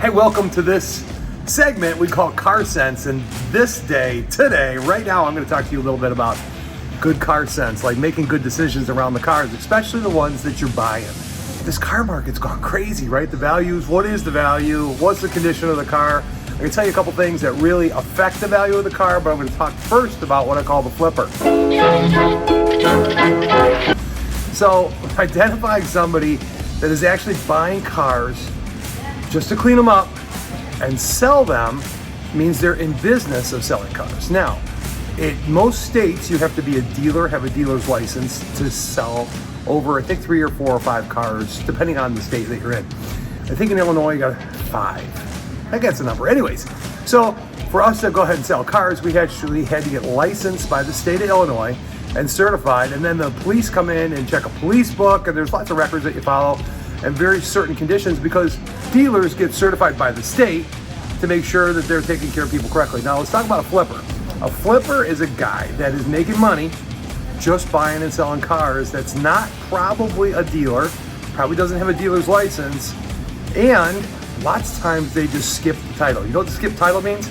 Hey, welcome to this segment we call Car Sense. And today, right now, I'm going to talk to you a little bit about good car sense, like making good decisions around the cars, especially the ones that you're buying. This car market's gone crazy, right? The values, what is the value? What's the condition of the car? I'm going to tell you a couple things that really affect the value of the car, but I'm going to talk first about what I call the flipper. So, identifying somebody that is actually buying cars just to clean them up and sell them means they're in business of selling cars. Now, in most states, you have to be a dealer, have a dealer's license to sell over, I think, 3 or 4 or 5 cars, depending on the state that you're in. I think in Illinois, you got 5. I think that's the number. Anyways, so for us to go ahead and sell cars, we actually had to get licensed by the state of Illinois and certified, and then the police come in and check a police book, and there's lots of records that you follow and very certain conditions, because dealers get certified by the state to make sure that they're taking care of people correctly. Now let's talk about a flipper. A flipper is a guy that is making money just buying and selling cars that's not probably a dealer, probably doesn't have a dealer's license, and lots of times they just skip the title. You know what skip title means?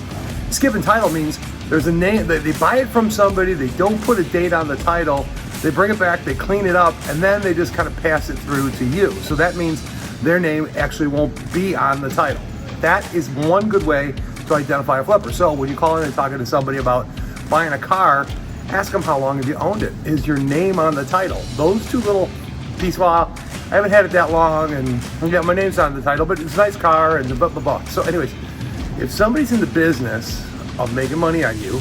Skipping title means there's a name, they buy it from somebody, they don't put a date on the title, they bring it back, they clean it up, and then they just kind of pass it through to you. So that means their name actually won't be on the title. That is one good way to identify a flipper. So when you call in and talking to somebody about buying a car, ask them how long have you owned it? Is your name on the title? Those two little pieces, well, I haven't had it that long, and yeah, my name's on the title, but it's a nice car, and blah, blah, blah. So anyways, if somebody's in the business of making money on you,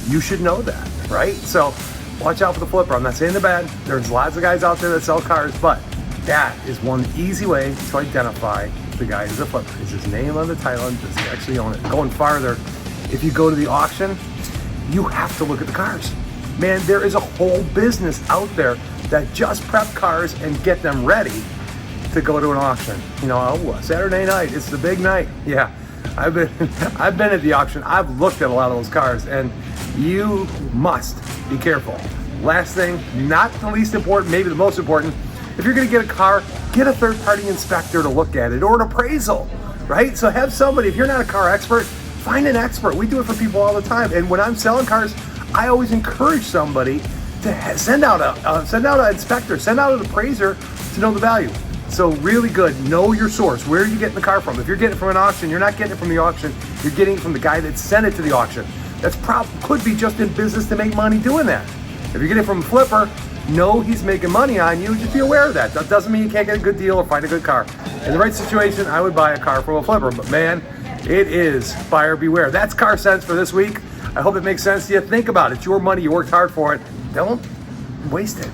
you should know that, right? So watch out for the flipper. I'm not saying they're bad. There's lots of guys out there that sell cars, but that is one easy way to identify the guy who's a flipper. Is his name on the title, and does he actually own it? Going farther, if you go to the auction, you have to look at the cars. Man, there is a whole business out there that just prep cars and get them ready to go to an auction. You know, Saturday night, it's the big night. Yeah, I've been at the auction. I've looked at a lot of those cars, and you must be careful. Last thing, not the least important, maybe the most important, if you're gonna get a car, get a third-party inspector to look at it, or an appraisal, right? So have somebody, if you're not a car expert, find an expert. We do it for people all the time. And when I'm selling cars, I always encourage somebody to send out an inspector, send out an appraiser to know the value. So really good, know your source. Where are you getting the car from? If you're getting it from an auction, you're not getting it from the auction, you're getting it from the guy that sent it to the auction. That's could be just in business to make money doing that. If you're getting it from a flipper, know he's making money on you, just be aware of that. That doesn't mean you can't get a good deal or find a good car. In the right situation, I would buy a car from a flipper, but man, it is buyer beware. That's Car Sense for this week. I hope it makes sense to you. Think about it. It's your money. You worked hard for it. Don't waste it.